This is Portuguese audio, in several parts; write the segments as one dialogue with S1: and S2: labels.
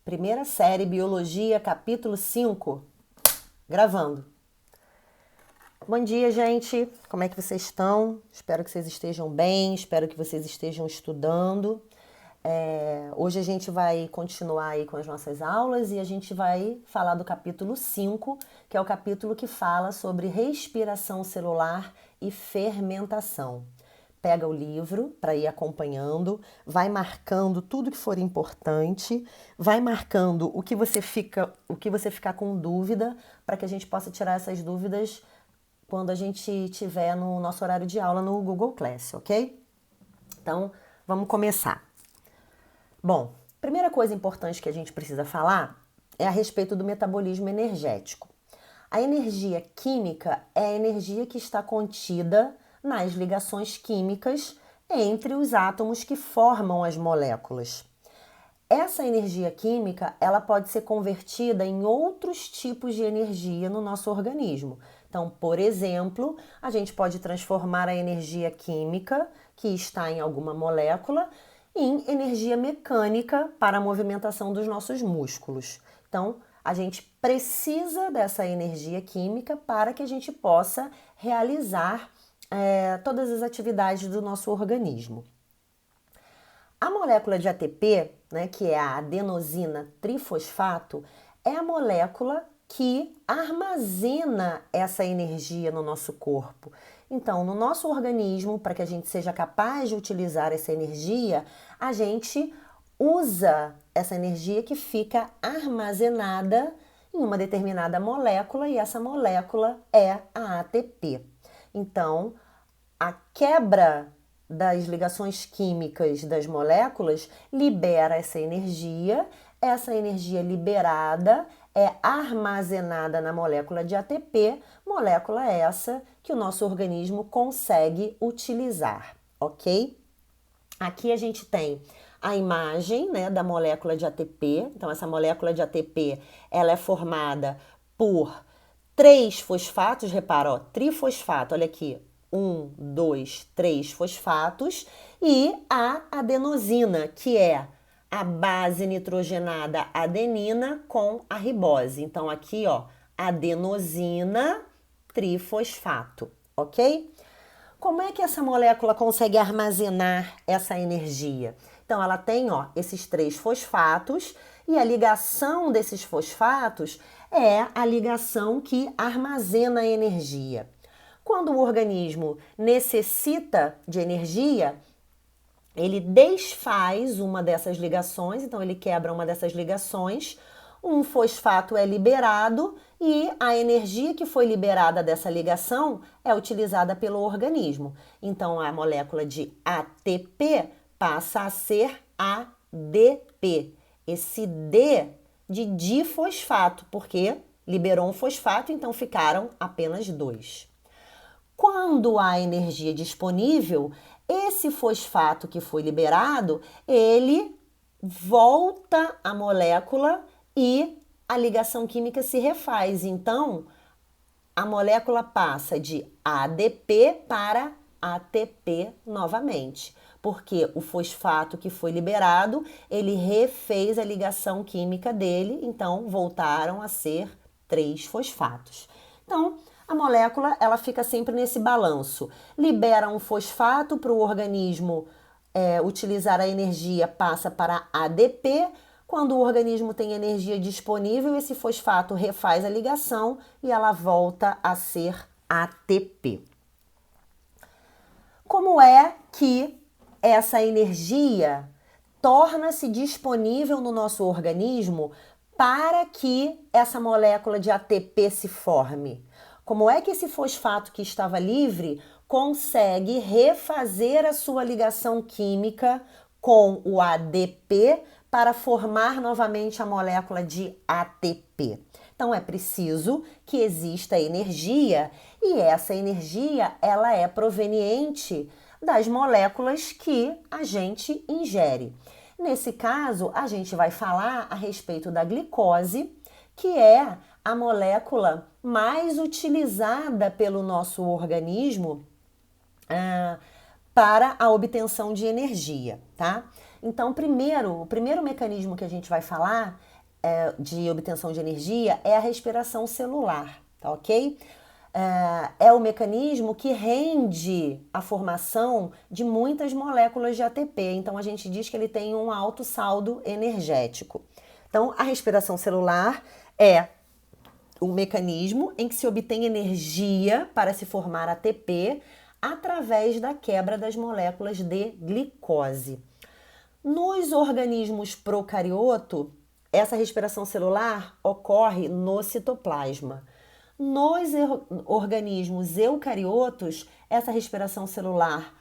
S1: Primeira série, Biologia, capítulo 5. Gravando. Bom dia, gente. Como é que vocês estão? Espero que vocês estejam bem, espero que vocês estejam estudando. Hoje a gente vai continuar aí com as nossas aulas e a gente vai falar do capítulo 5, que é o capítulo que fala sobre respiração celular e fermentação. Pega o livro para ir acompanhando, vai marcando tudo que for importante, vai marcando o que você ficar com dúvida, para que a gente possa tirar essas dúvidas quando a gente tiver no nosso horário de aula no Google Class, ok? Então, vamos começar. Bom, primeira coisa importante que a gente precisa falar é a respeito do metabolismo energético. A energia química é a energia que está contida nas ligações químicas entre os átomos que formam as moléculas. Essa energia química, ela pode ser convertida em outros tipos de energia no nosso organismo. Então, por exemplo, a gente pode transformar a energia química que está em alguma molécula em energia mecânica para a movimentação dos nossos músculos. Então, a gente precisa dessa energia química para que a gente possa realizar todas as atividades do nosso organismo. A molécula de ATP, né, que é a adenosina trifosfato, é a molécula que armazena essa energia no nosso corpo. Então, no nosso organismo, para que a gente seja capaz de utilizar essa energia, a gente usa essa energia que fica armazenada em uma determinada molécula e essa molécula é a ATP. Então, a quebra das ligações químicas das moléculas libera essa energia liberada é armazenada na molécula de ATP, molécula essa que o nosso organismo consegue utilizar, ok? Aqui a gente tem a imagem, né, da molécula de ATP. Então, essa molécula de ATP, ela é formada por 3 fosfatos, repara, ó, trifosfato, olha aqui, 1, 2, 3 fosfatos, e a adenosina, que é a base nitrogenada adenina com a ribose. Então, aqui, ó, adenosina trifosfato, ok? Como é que essa molécula consegue armazenar essa energia? Então, ela tem, ó, esses 3 fosfatos e a ligação desses fosfatos é a ligação que armazena a energia. Quando o organismo necessita de energia, ele desfaz uma dessas ligações, então ele quebra uma dessas ligações, um fosfato é liberado e a energia que foi liberada dessa ligação é utilizada pelo organismo. Então, a molécula de ATP passa a ser ADP. Esse D de difosfato, porque liberou um fosfato, então ficaram apenas 2. Quando há energia disponível, esse fosfato que foi liberado, ele volta à molécula e a ligação química se refaz. Então, a molécula passa de ADP para ATP novamente, porque o fosfato que foi liberado, ele refez a ligação química dele, então voltaram a ser 3 fosfatos. Então, a molécula, ela fica sempre nesse balanço. Libera um fosfato para o organismo utilizar a energia, passa para ADP. Quando o organismo tem energia disponível, esse fosfato refaz a ligação e ela volta a ser ATP. Como é que essa energia torna-se disponível no nosso organismo para que essa molécula de ATP se forme? Como é que esse fosfato que estava livre consegue refazer a sua ligação química com o ADP para formar novamente a molécula de ATP? Então, é preciso que exista energia e essa energia ela é proveniente das moléculas que a gente ingere. Nesse caso, a gente vai falar a respeito da glicose, que é a molécula mais utilizada pelo nosso organismo para a obtenção de energia, tá? Então, o primeiro mecanismo que a gente vai falar de obtenção de energia é a respiração celular, tá ok? É o mecanismo que rende a formação de muitas moléculas de ATP. Então, a gente diz que ele tem um alto saldo energético. Então, a respiração celular é um mecanismo em que se obtém energia para se formar ATP através da quebra das moléculas de glicose. Nos organismos procarioto, essa respiração celular ocorre no citoplasma. Nos organismos eucariotos, essa respiração celular,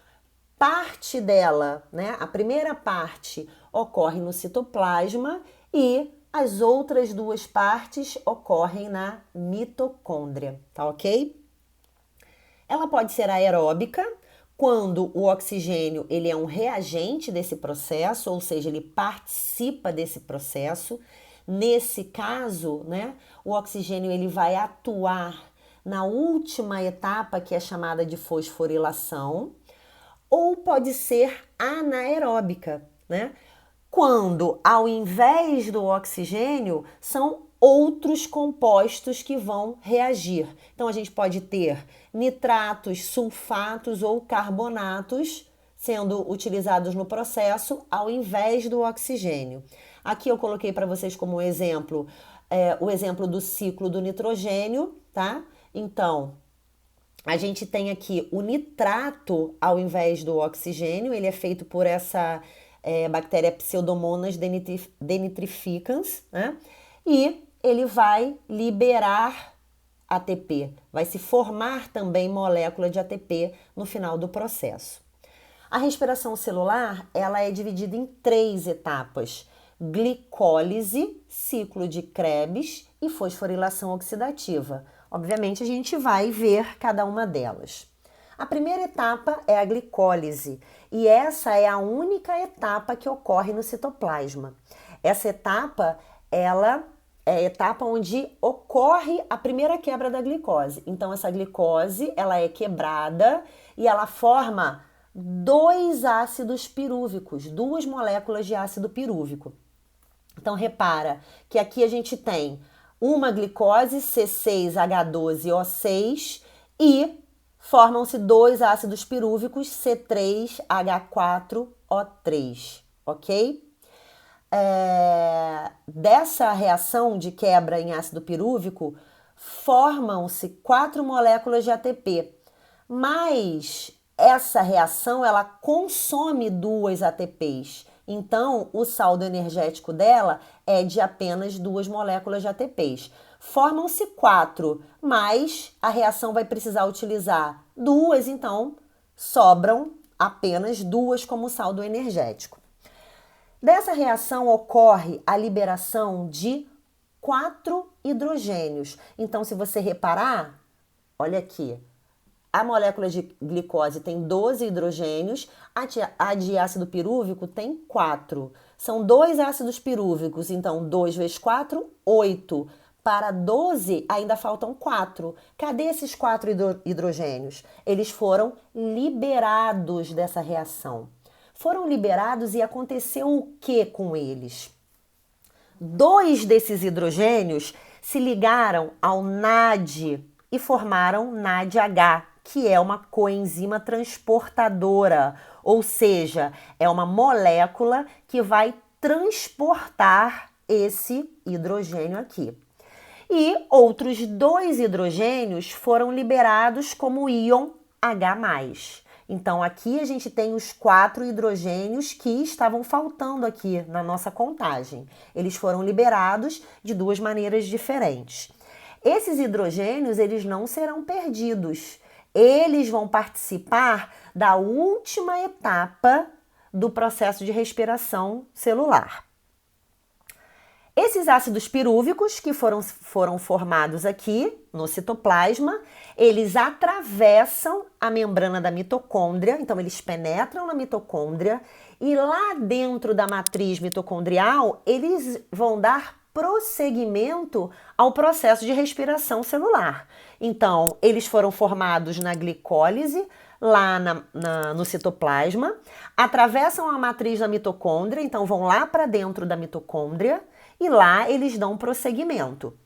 S1: parte dela, né, a primeira parte ocorre no citoplasma e as outras duas partes ocorrem na mitocôndria, tá ok? Ela pode ser aeróbica, quando o oxigênio ele é um reagente desse processo, ou seja, ele participa desse processo. Nesse caso, né, o oxigênio ele vai atuar na última etapa, que é chamada de fosforilação, ou pode ser anaeróbica, né? Quando, ao invés do oxigênio, são outros compostos que vão reagir. Então, a gente pode ter nitratos, sulfatos ou carbonatos sendo utilizados no processo ao invés do oxigênio. Aqui eu coloquei para vocês como exemplo o exemplo do ciclo do nitrogênio, tá? Então, a gente tem aqui o nitrato ao invés do oxigênio, ele é feito por essa bactéria Pseudomonas denitrificans, né? E ele vai liberar ATP, vai se formar também molécula de ATP no final do processo. A respiração celular, ela é dividida em 3 etapas: glicólise, ciclo de Krebs e fosforilação oxidativa. Obviamente, a gente vai ver cada uma delas. A primeira etapa é a glicólise e essa é a única etapa que ocorre no citoplasma. Essa etapa, ela é a etapa onde ocorre a primeira quebra da glicose. Então, essa glicose, ela é quebrada e ela forma 2 ácidos pirúvicos, 2 moléculas de ácido pirúvico. Então, repara que aqui a gente tem uma glicose, C6H12O6, e formam-se 2 ácidos pirúvicos, C3H4O3, ok? Dessa reação de quebra em ácido pirúvico, formam-se 4 moléculas de ATP, mas essa reação ela consome 2 ATPs. Então, o saldo energético dela é de apenas 2 moléculas de ATPs. Formam-se 4, mas a reação vai precisar utilizar 2, então sobram apenas 2 como saldo energético. Dessa reação ocorre a liberação de 4 hidrogênios. Então, se você reparar, olha aqui, a molécula de glicose tem 12 hidrogênios, a de ácido pirúvico tem 4. São 2 ácidos pirúvicos, então 2 vezes 4, 8. Para 12 ainda faltam 4. Cadê esses 4 hidrogênios? Eles foram liberados dessa reação. Foram liberados e aconteceu o que com eles? 2 desses hidrogênios se ligaram ao NAD e formaram NADH, que é uma coenzima transportadora, ou seja, é uma molécula que vai transportar esse hidrogênio aqui. E outros 2 hidrogênios foram liberados como íon H+. Então, aqui a gente tem os 4 hidrogênios que estavam faltando aqui na nossa contagem. Eles foram liberados de 2 maneiras diferentes. Esses hidrogênios, eles não serão perdidos. Eles vão participar da última etapa do processo de respiração celular. Esses ácidos pirúvicos que foram formados aqui no citoplasma, eles atravessam a membrana da mitocôndria, então eles penetram na mitocôndria e lá dentro da matriz mitocondrial, eles vão dar prosseguimento ao processo de respiração celular. Então, eles foram formados na glicólise, lá no citoplasma, atravessam a matriz da mitocôndria, então vão lá para dentro da mitocôndria e lá eles dão prosseguimento.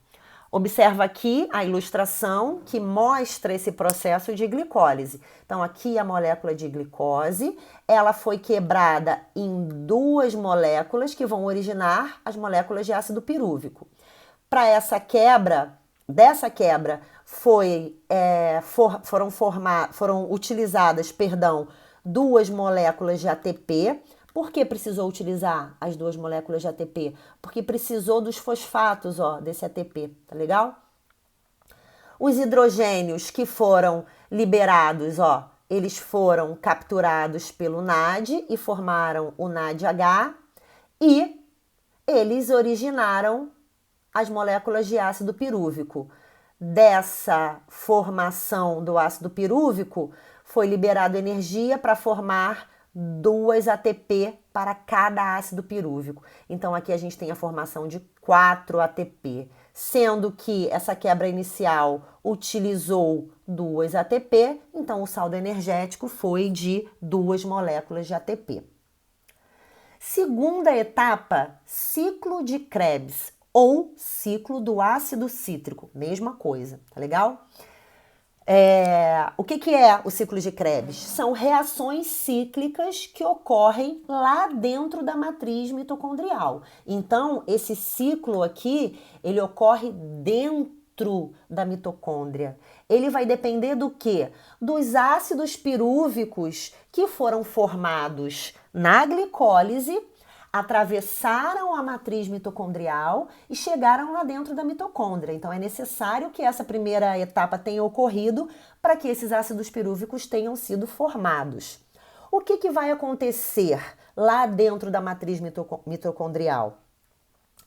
S1: Observa aqui a ilustração que mostra esse processo de glicólise. Então, aqui a molécula de glicose, ela foi quebrada em duas moléculas que vão originar as moléculas de ácido pirúvico. Para essa quebra, foram utilizadas, duas moléculas de ATP. Por que precisou utilizar as duas moléculas de ATP? Porque precisou dos fosfatos, ó, desse ATP, tá legal? Os hidrogênios que foram liberados, ó, eles foram capturados pelo NAD e formaram o NADH e eles originaram as moléculas de ácido pirúvico. Dessa formação do ácido pirúvico foi liberada energia para formar 2 ATP para cada ácido pirúvico. Então, aqui a gente tem a formação de 4 ATP, sendo que essa quebra inicial utilizou 2 ATP, então o saldo energético foi de 2 moléculas de ATP. Segunda etapa, ciclo de Krebs ou ciclo do ácido cítrico, mesma coisa, tá legal? O que é o ciclo de Krebs? São reações cíclicas que ocorrem lá dentro da matriz mitocondrial. Então, esse ciclo aqui, ele ocorre dentro da mitocôndria. Ele vai depender do quê? Dos ácidos pirúvicos que foram formados na glicólise, atravessaram a matriz mitocondrial e chegaram lá dentro da mitocôndria. Então, é necessário que essa primeira etapa tenha ocorrido para que esses ácidos pirúvicos tenham sido formados. O que vai acontecer lá dentro da matriz mitocondrial?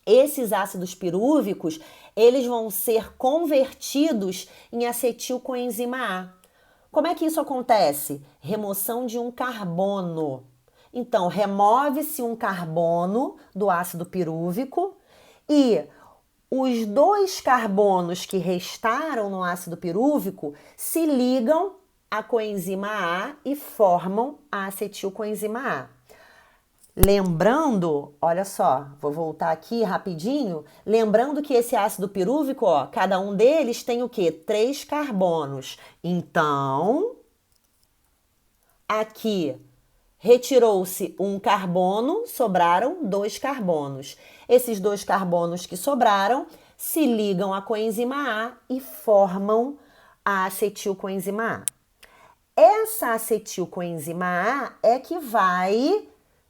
S1: Esses ácidos pirúvicos, eles vão ser convertidos em acetilcoenzima A. Como é que isso acontece? Remoção de um carbono. Então, remove-se um carbono do ácido pirúvico e os 2 carbonos que restaram no ácido pirúvico se ligam à coenzima A e formam a acetilcoenzima A. Lembrando, olha só, vou voltar aqui rapidinho, lembrando que esse ácido pirúvico, ó, cada um deles tem o quê? 3 carbonos. Então, aqui retirou-se um carbono, sobraram 2 carbonos. Esses 2 carbonos que sobraram se ligam à coenzima A e formam a acetilcoenzima A. Essa acetilcoenzima A é que vai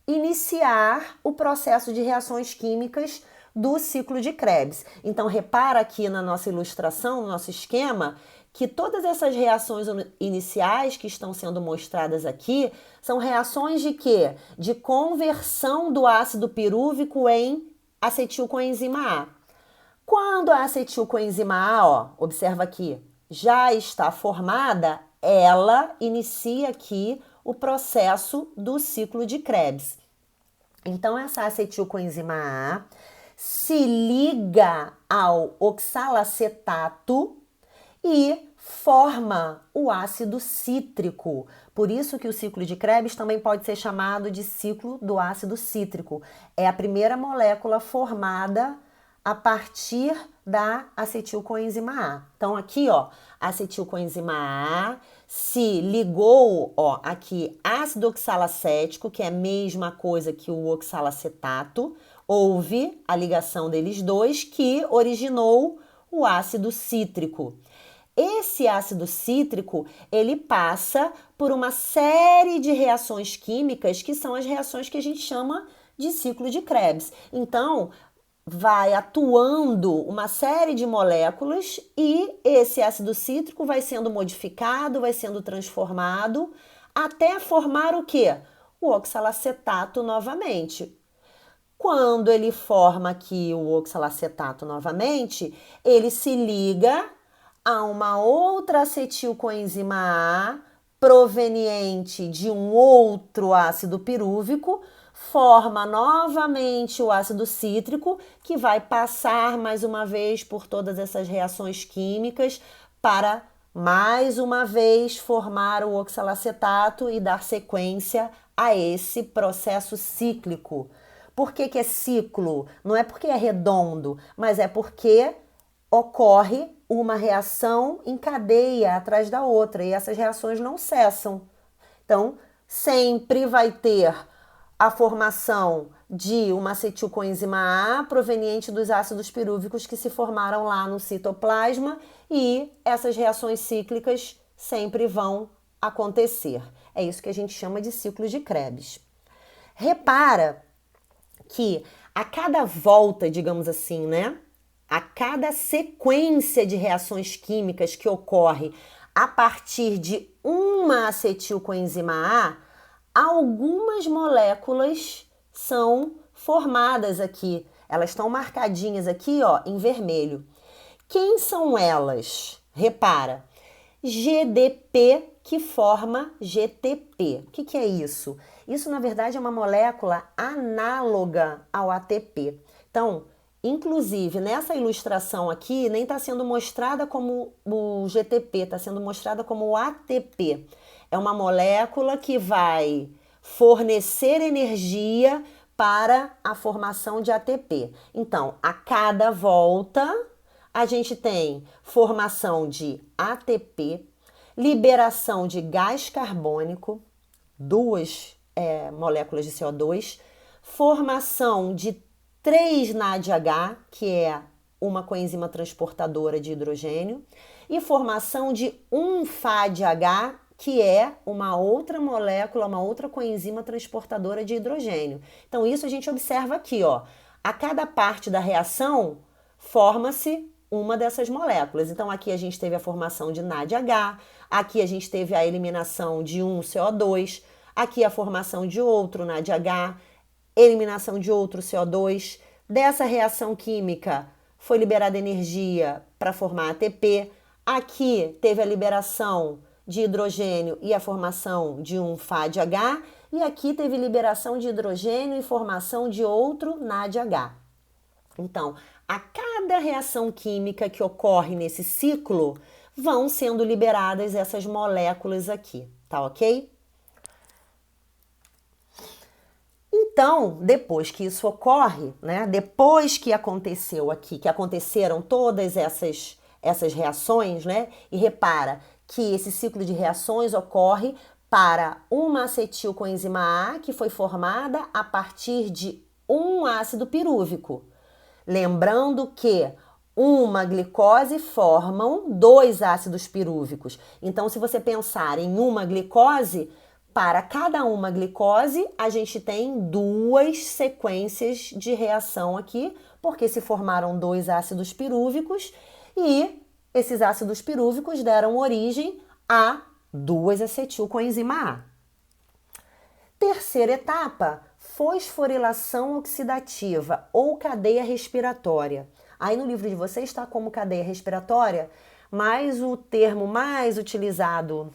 S1: iniciar o processo de reações químicas do ciclo de Krebs. Então, repara aqui na nossa ilustração, no nosso esquema, que todas essas reações iniciais que estão sendo mostradas aqui são reações de quê? De conversão do ácido pirúvico em acetilcoenzima A. Quando a acetilcoenzima A, ó, observa aqui, já está formada, ela inicia aqui o processo do ciclo de Krebs. Então, essa acetilcoenzima A se liga ao oxalacetato e forma o ácido cítrico. Por isso que o ciclo de Krebs também pode ser chamado de ciclo do ácido cítrico. É a primeira molécula formada a partir da acetilcoenzima A. Então, aqui, ó, a acetilcoenzima A se ligou, ó, aqui, ácido oxalacético, que é a mesma coisa que o oxalacetato. Houve a ligação deles dois que originou o ácido cítrico. Esse ácido cítrico, ele passa por uma série de reações químicas que são as reações que a gente chama de ciclo de Krebs. Então, vai atuando uma série de moléculas e esse ácido cítrico vai sendo modificado, vai sendo transformado até formar o quê? O oxalacetato novamente. Quando ele forma aqui o oxalacetato novamente, ele se liga a uma outra acetilcoenzima A proveniente de um outro ácido pirúvico, forma novamente o ácido cítrico, que vai passar mais uma vez por todas essas reações químicas para mais uma vez formar o oxalacetato e dar sequência a esse processo cíclico. Por que que é ciclo? Não é porque é redondo, mas é porque ocorre uma reação em cadeia atrás da outra e essas reações não cessam. Então, sempre vai ter a formação de uma acetilcoenzima A proveniente dos ácidos pirúvicos que se formaram lá no citoplasma e essas reações cíclicas sempre vão acontecer. É isso que a gente chama de ciclo de Krebs. Repara que a cada volta, digamos assim, né? A cada sequência de reações químicas que ocorre a partir de uma acetilcoenzima A, algumas moléculas são formadas aqui. Elas estão marcadinhas aqui, ó, em vermelho. Quem são elas? Repara, GDP que forma GTP. O que é isso? Isso, na verdade, é uma molécula análoga ao ATP. Então, inclusive, nessa ilustração aqui, nem está sendo mostrada como o GTP, está sendo mostrada como o ATP. É uma molécula que vai fornecer energia para a formação de ATP. Então, a cada volta, a gente tem formação de ATP, liberação de gás carbônico, duas moléculas de CO2, formação de 3-NADH, que é uma coenzima transportadora de hidrogênio, e formação de 1-FADH, que é uma outra molécula, uma outra coenzima transportadora de hidrogênio. Então, isso a gente observa aqui, ó. A cada parte da reação forma-se uma dessas moléculas. Então, aqui a gente teve a formação de NADH, aqui a gente teve a eliminação de um CO2, aqui a formação de outro NADH, eliminação de outro CO2. Dessa reação química foi liberada energia para formar ATP. Aqui teve a liberação de hidrogênio e a formação de um FADH. E aqui teve liberação de hidrogênio e formação de outro NADH. Então, a cada reação química que ocorre nesse ciclo, vão sendo liberadas essas moléculas aqui, tá ok? Então, depois que isso ocorre, né, depois que aconteceu aqui, que aconteceram todas essas reações, né, e repara que esse ciclo de reações ocorre para uma acetilcoenzima A que foi formada a partir de um ácido pirúvico. Lembrando que uma glicose formam 2 ácidos pirúvicos. Então, se você pensar em uma glicose, para cada uma glicose, a gente tem 2 sequências de reação aqui, porque se formaram 2 ácidos pirúvicos e esses ácidos pirúvicos deram origem a 2 acetilcoenzima A. Terceira etapa, fosforilação oxidativa ou cadeia respiratória. Aí no livro de vocês está como cadeia respiratória, mas o termo mais utilizado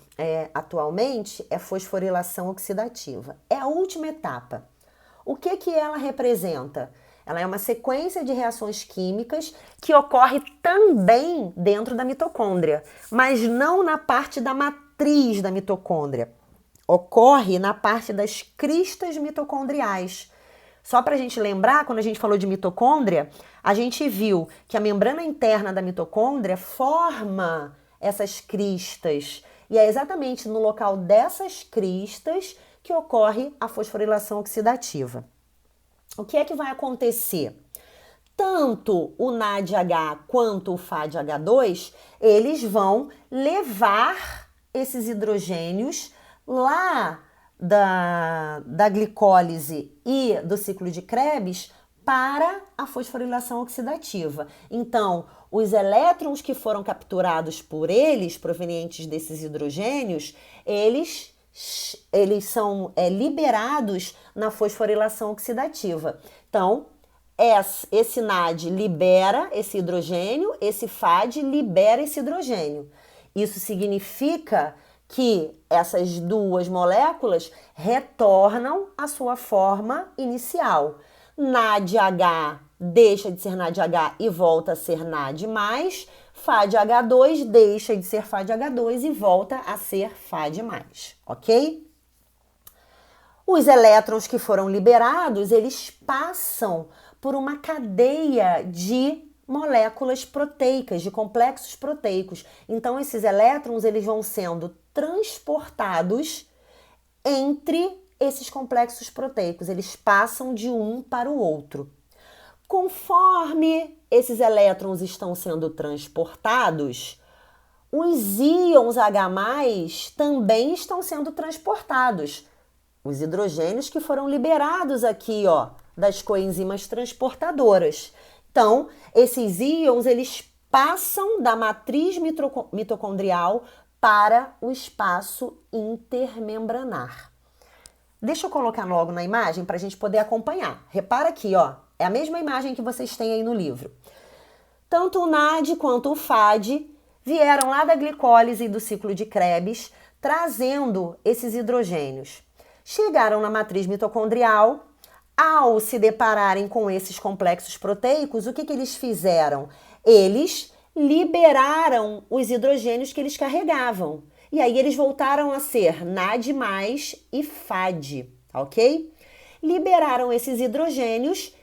S1: atualmente é fosforilação oxidativa. É a última etapa. O que ela representa? Ela é uma sequência de reações químicas que ocorre também dentro da mitocôndria, mas não na parte da matriz da mitocôndria. Ocorre na parte das cristas mitocondriais. Só para a gente lembrar, quando a gente falou de mitocôndria, a gente viu que a membrana interna da mitocôndria forma essas cristas. E é exatamente no local dessas cristas que ocorre a fosforilação oxidativa. O que é que vai acontecer? Tanto o NADH quanto o FADH2, eles vão levar esses hidrogênios lá da glicólise e do ciclo de Krebs para a fosforilação oxidativa. Então, os elétrons que foram capturados por eles, provenientes desses hidrogênios, eles são liberados na fosforilação oxidativa. Então, esse NAD libera esse hidrogênio, esse FAD libera esse hidrogênio. Isso significa que essas duas moléculas retornam à sua forma inicial. NADH deixa de ser NADH e volta a ser NAD+, FADH2 deixa de ser FADH2 e volta a ser FAD+, ok? Os elétrons que foram liberados, eles passam por uma cadeia de moléculas proteicas, de complexos proteicos. Então, esses elétrons, eles vão sendo transportados entre esses complexos proteicos. Eles passam de um para o outro. Conforme esses elétrons estão sendo transportados, os íons H+, também estão sendo transportados. Os hidrogênios que foram liberados aqui, ó, das coenzimas transportadoras. Então, esses íons, eles passam da matriz mitocondrial para o espaço intermembranar. Deixa eu colocar logo na imagem para a gente poder acompanhar. Repara aqui, ó, é a mesma imagem que vocês têm aí no livro. Tanto o NAD quanto o FAD vieram lá da glicólise e do ciclo de Krebs, trazendo esses hidrogênios. Chegaram na matriz mitocondrial, ao se depararem com esses complexos proteicos, o que eles fizeram? Eles liberaram os hidrogênios que eles carregavam. E aí eles voltaram a ser NAD+, e FAD, ok? Liberaram esses hidrogênios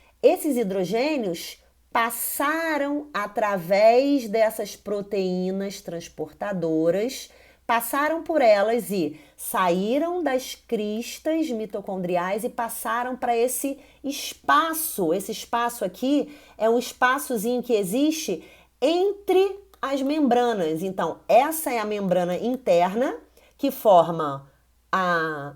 S1: passaram através dessas proteínas transportadoras, passaram por elas e saíram das cristas mitocondriais e passaram para esse espaço. Esse espaço aqui é um espaçozinho que existe entre as membranas. Então, essa é a membrana interna que forma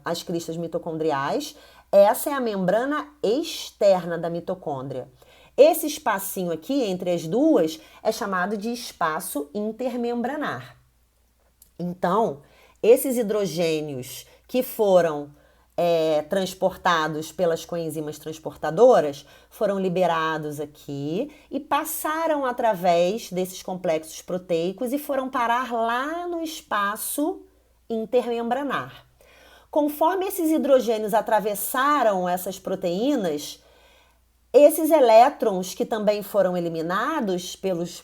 S1: as cristas mitocondriais. Essa é a membrana externa da mitocôndria. Esse espacinho aqui entre as duas é chamado de espaço intermembranar. Então, esses hidrogênios que foram transportados pelas coenzimas transportadoras foram liberados aqui e passaram através desses complexos proteicos e foram parar lá no espaço intermembranar. Conforme esses hidrogênios atravessaram essas proteínas, esses elétrons que também foram eliminados pelos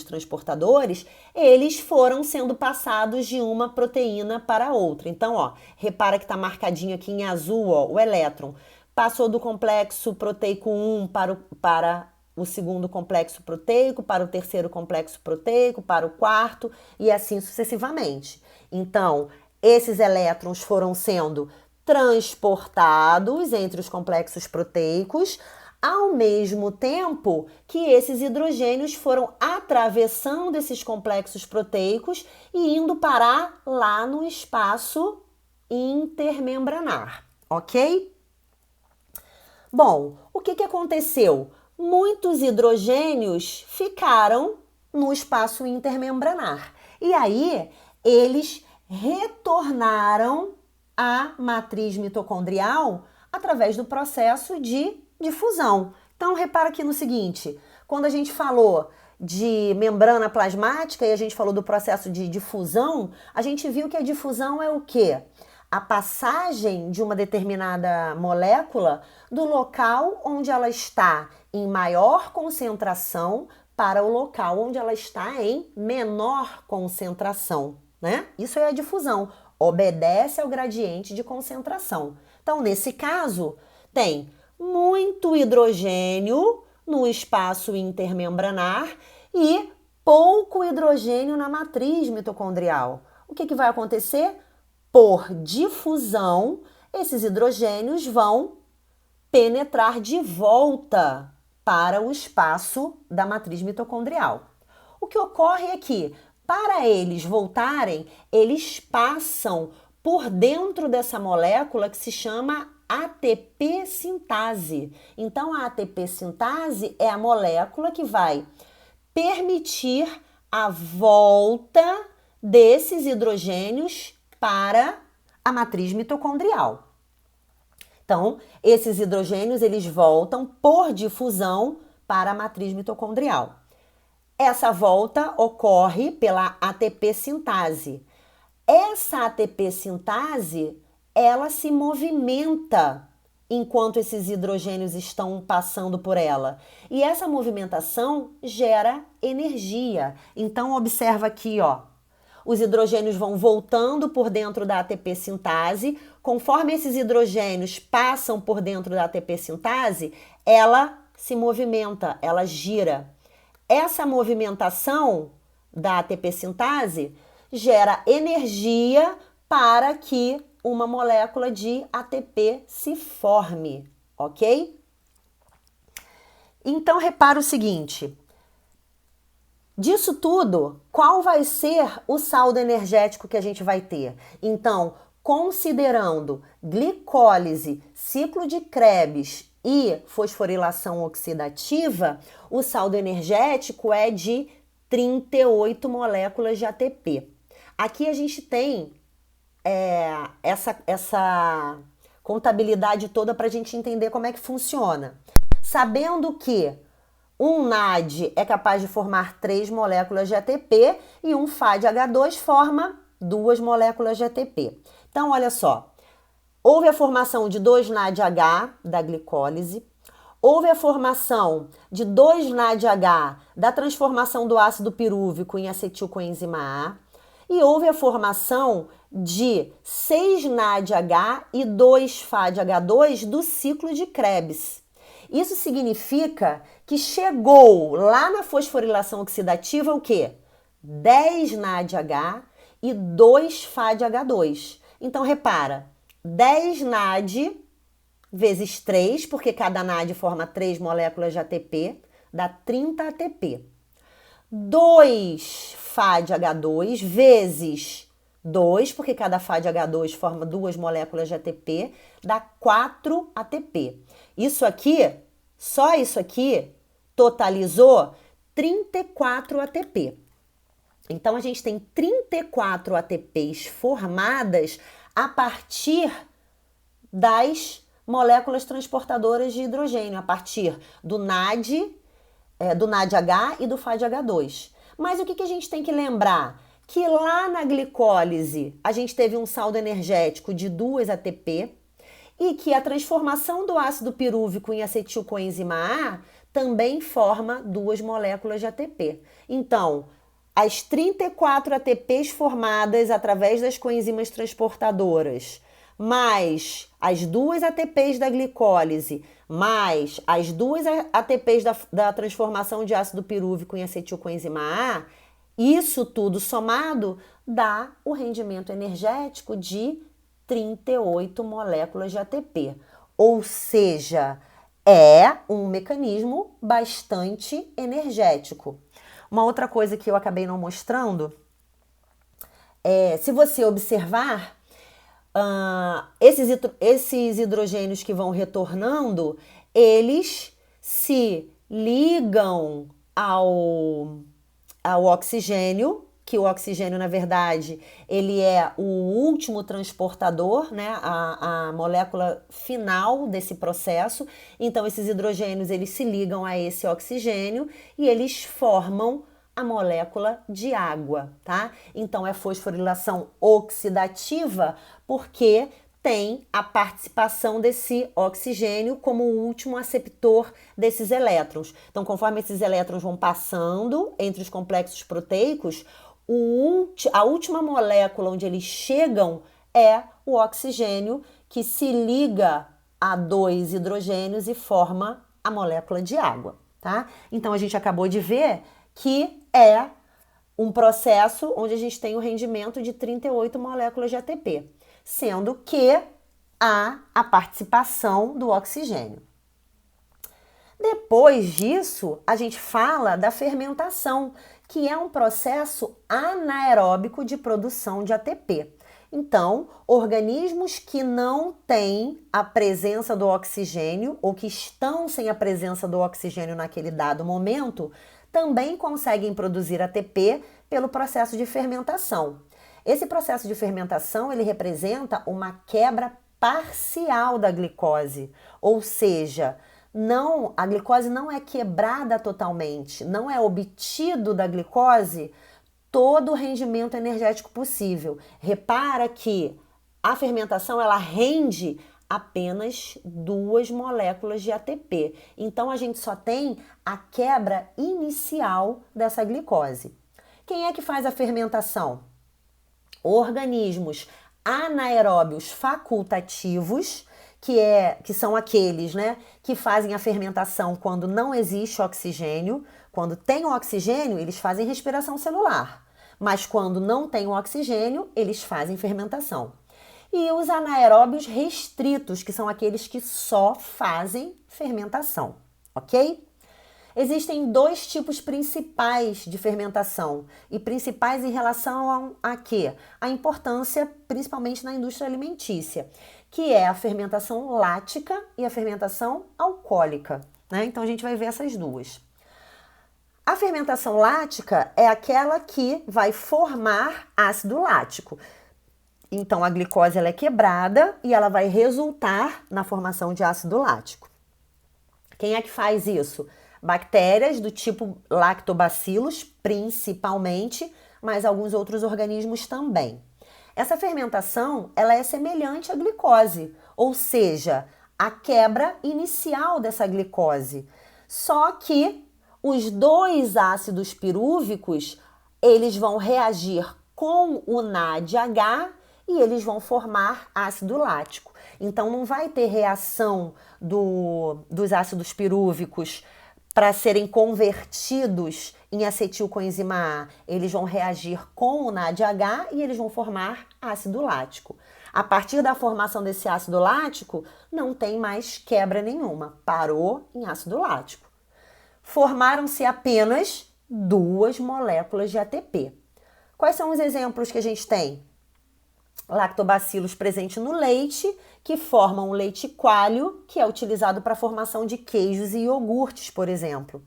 S1: transportadores, eles foram sendo passados de uma proteína para outra. Então, ó, repara que está marcadinho aqui em azul, ó, o elétron passou do complexo proteico 1 para o segundo complexo proteico, para o terceiro complexo proteico, para o quarto e assim sucessivamente. Então, esses elétrons foram sendo transportados entre os complexos proteicos, ao mesmo tempo que esses hidrogênios foram atravessando esses complexos proteicos e indo parar lá no espaço intermembranar, ok? Bom, o que aconteceu? Muitos hidrogênios ficaram no espaço intermembranar e aí eles retornaram à matriz mitocondrial através do processo de difusão. Então, repara aqui no seguinte, quando a gente falou de membrana plasmática e a gente falou do processo de difusão, a gente viu que a difusão é o quê? A passagem de uma determinada molécula do local onde ela está em maior concentração para o local onde ela está em menor concentração, né? Isso é a difusão, obedece ao gradiente de concentração. Então, nesse caso, tem muito hidrogênio no espaço intermembranar e pouco hidrogênio na matriz mitocondrial. O que vai acontecer? Por difusão, esses hidrogênios vão penetrar de volta para o espaço da matriz mitocondrial. O que ocorre é que, para eles voltarem, eles passam por dentro dessa molécula que se chama ATP sintase. Então, a ATP sintase é a molécula que vai permitir a volta desses hidrogênios para a matriz mitocondrial. Então, esses hidrogênios, eles voltam por difusão para a matriz mitocondrial. Essa volta ocorre pela ATP sintase. Essa ATP sintase, ela se movimenta enquanto esses hidrogênios estão passando por ela. E essa movimentação gera energia. Então, observa aqui, ó. Os hidrogênios vão voltando por dentro da ATP sintase. Conforme esses hidrogênios passam por dentro da ATP sintase, ela se movimenta, ela gira. Essa movimentação da ATP sintase gera energia para que uma molécula de ATP se forme, ok? Então, repara o seguinte. Disso tudo, qual vai ser o saldo energético que a gente vai ter? Então, considerando glicólise, ciclo de Krebs e fosforilação oxidativa, o saldo energético é de 38 moléculas de ATP. Aqui a gente tem essa contabilidade toda para a gente entender como é que funciona. Sabendo que um NAD é capaz de formar 3 moléculas de ATP e um FADH2 forma 2 moléculas de ATP. Então, olha só, houve a formação de 2 NADH da glicólise, houve a formação de 2 NADH da transformação do ácido pirúvico em acetilcoenzima A, e houve a formação de 6 NADH e 2 FADH2 do ciclo de Krebs. Isso significa que chegou lá na fosforilação oxidativa o quê? 10 NADH e 2 FADH2. Então, repara, 10 NAD vezes 3, porque cada NAD forma 3 moléculas de ATP, dá 30 ATP. 2 FADH2 vezes 2, porque cada FADH2 forma 2 moléculas de ATP, dá 4 ATP. Isso aqui, só isso aqui, totalizou 34 ATP. Então, a gente tem 34 ATPs formadas a partir das moléculas transportadoras de hidrogênio, a partir do NAD, do NADH e do FADH2. Mas o que a gente tem que lembrar? Que lá na glicólise a gente teve um saldo energético de 2 ATP e que a transformação do ácido pirúvico em acetilcoenzima A também forma 2 moléculas de ATP. Então, as 34 ATPs formadas através das coenzimas transportadoras, mais as 2 ATPs da glicólise, mais as 2 ATPs da transformação de ácido pirúvico em acetilcoenzima A, isso tudo somado dá o rendimento energético de 38 moléculas de ATP. Ou seja, é um mecanismo bastante energético. Uma outra coisa que eu acabei não mostrando é, se você observar, esses hidrogênios que vão retornando, eles se ligam ao oxigênio, que o oxigênio, na verdade, ele é o último transportador, né? A molécula final desse processo. Então, esses hidrogênios, eles se ligam a esse oxigênio e eles formam a molécula de água, tá? Então, é fosforilação oxidativa porque tem a participação desse oxigênio como o último aceptor desses elétrons. Então, conforme esses elétrons vão passando entre os complexos proteicos, a última molécula onde eles chegam é o oxigênio, que se liga a 2 hidrogênios e forma a molécula de água, tá? Então, a gente acabou de ver que é um processo onde a gente tem o rendimento de 38 moléculas de ATP, sendo que há a participação do oxigênio. Depois disso, a gente fala da fermentação, que é um processo anaeróbico de produção de ATP. Então, organismos que não têm a presença do oxigênio ou que estão sem a presença do oxigênio naquele dado momento, também conseguem produzir ATP pelo processo de fermentação. Esse processo de fermentação, ele representa uma quebra parcial da glicose, ou seja, a glicose não é quebrada totalmente, não é obtido da glicose todo o rendimento energético possível. Repara que a fermentação, ela rende apenas 2 moléculas de ATP. Então, a gente só tem a quebra inicial dessa glicose. Quem é que faz a fermentação? Organismos anaeróbios facultativos, que são aqueles, né, que fazem a fermentação quando não existe oxigênio. Quando tem o oxigênio, eles fazem respiração celular. Mas quando não tem o oxigênio, eles fazem fermentação. E os anaeróbios restritos, que são aqueles que só fazem fermentação, ok? Existem 2 tipos principais de fermentação, e principais em relação a quê? A importância, principalmente na indústria alimentícia, que é a fermentação lática e a fermentação alcoólica, né? Então a gente vai ver essas duas. A fermentação lática é aquela que vai formar ácido lático. Então a glicose ela é quebrada e ela vai resultar na formação de ácido lático. Quem é que faz isso? Bactérias do tipo Lactobacillus, principalmente, mas alguns outros organismos também. Essa fermentação, ela é semelhante à glicose, ou seja, a quebra inicial dessa glicose. Só que os 2 ácidos pirúvicos, eles vão reagir com o NADH e eles vão formar ácido lático. Então, não vai ter reação dos ácidos pirúvicos para serem convertidos em acetilcoenzima A. Eles vão reagir com o NADH e eles vão formar ácido lático. A partir da formação desse ácido lático, não tem mais quebra nenhuma. Parou em ácido lático. Formaram-se apenas 2 moléculas de ATP. Quais são os exemplos que a gente tem? Lactobacillus presente no leite, que formam o leite coalho, que é utilizado para a formação de queijos e iogurtes, por exemplo.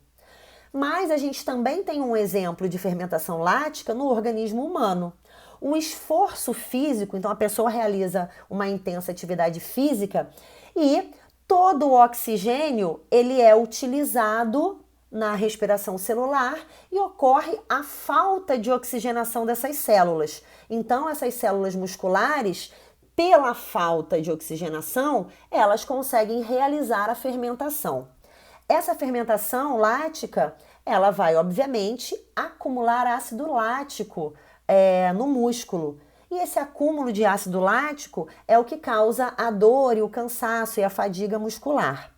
S1: Mas a gente também tem um exemplo de fermentação lática no organismo humano. O esforço físico, então a pessoa realiza uma intensa atividade física e todo o oxigênio ele é utilizado na respiração celular e ocorre a falta de oxigenação dessas células. Então, essas células musculares, pela falta de oxigenação, elas conseguem realizar a fermentação. Essa fermentação lática, ela vai, obviamente, acumular ácido lático no músculo. E esse acúmulo de ácido lático é o que causa a dor e o cansaço e a fadiga muscular.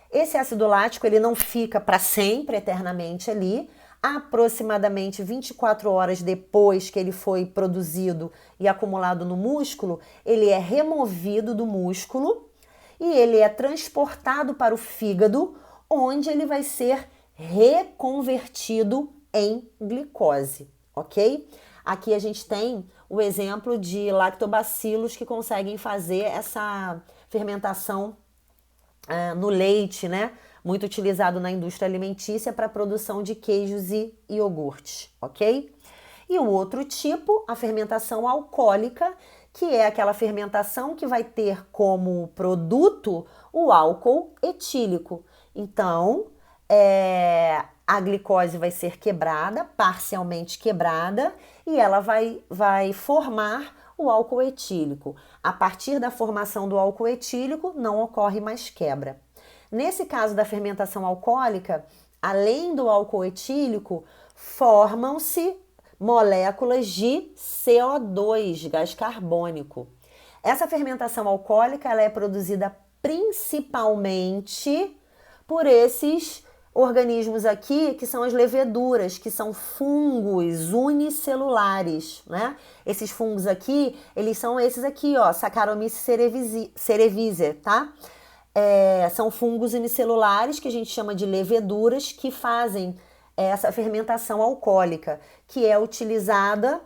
S1: Esse ácido lático ele não fica para sempre, eternamente ali. Aproximadamente 24 horas depois que ele foi produzido e acumulado no músculo, ele é removido do músculo e ele é transportado para o fígado, onde ele vai ser reconvertido em glicose, ok? Aqui a gente tem o exemplo de lactobacilos que conseguem fazer essa fermentação no leite, né? Muito utilizado na indústria alimentícia para a produção de queijos e iogurtes, ok? E o outro tipo, a fermentação alcoólica, que é aquela fermentação que vai ter como produto o álcool etílico. Então, a glicose vai ser quebrada, parcialmente quebrada, e ela vai formar o álcool etílico. A partir da formação do álcool etílico, não ocorre mais quebra. Nesse caso da fermentação alcoólica, além do álcool etílico, formam-se moléculas de CO2, gás carbônico. Essa fermentação alcoólica ela é produzida principalmente por esses organismos aqui, que são as leveduras, que são fungos unicelulares, né? Esses fungos aqui, eles são esses aqui, ó, Saccharomyces cerevisiae, tá? São fungos unicelulares que a gente chama de leveduras que fazem essa fermentação alcoólica, que é utilizada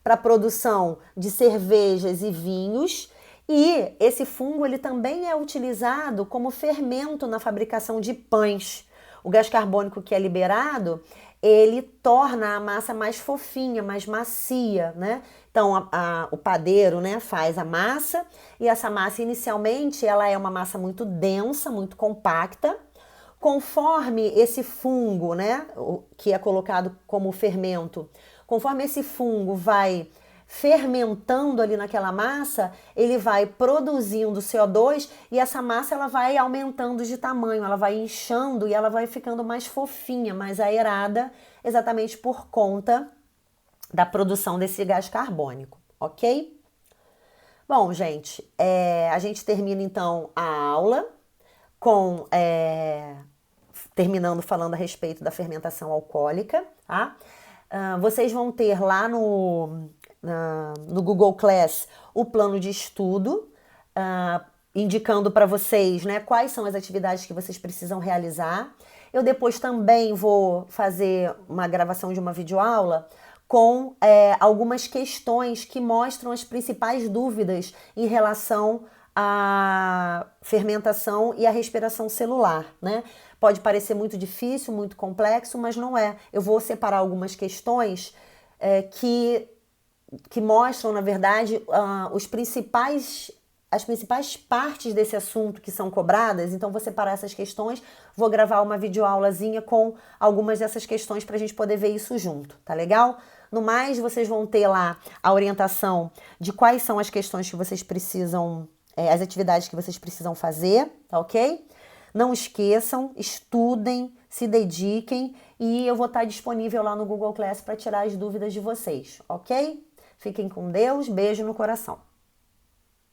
S1: para a produção de cervejas e vinhos. E esse fungo ele também é utilizado como fermento na fabricação de pães. O gás carbônico que é liberado, ele torna a massa mais fofinha, mais macia, né? Então, o padeiro, né, faz a massa e essa massa, inicialmente, ela é uma massa muito densa, muito compacta. Conforme esse fungo, né, que é colocado como fermento, conforme esse fungo vai fermentando ali naquela massa, ele vai produzindo CO2 e essa massa ela vai aumentando de tamanho, ela vai inchando e ela vai ficando mais fofinha, mais aerada, exatamente por conta da produção desse gás carbônico, ok? Bom, gente, a gente termina então a aula com terminando falando a respeito da fermentação alcoólica, tá? Vocês vão ter lá no Google Class o plano de estudo, indicando para vocês, né, quais são as atividades que vocês precisam realizar. Eu depois também vou fazer uma gravação de uma videoaula com algumas questões que mostram as principais dúvidas em relação à fermentação e à respiração celular, né? Pode parecer muito difícil, muito complexo, mas não é. Eu vou separar algumas questões que mostram, na verdade, as principais partes desse assunto que são cobradas. Então, vou separar essas questões, vou gravar uma videoaulazinha com algumas dessas questões para a gente poder ver isso junto, tá legal? No mais, vocês vão ter lá a orientação de quais são as questões que vocês precisam, as atividades que vocês precisam fazer, tá ok? Não esqueçam, estudem, se dediquem e eu vou estar disponível lá no Google Class para tirar as dúvidas de vocês, ok? Fiquem com Deus, beijo no coração.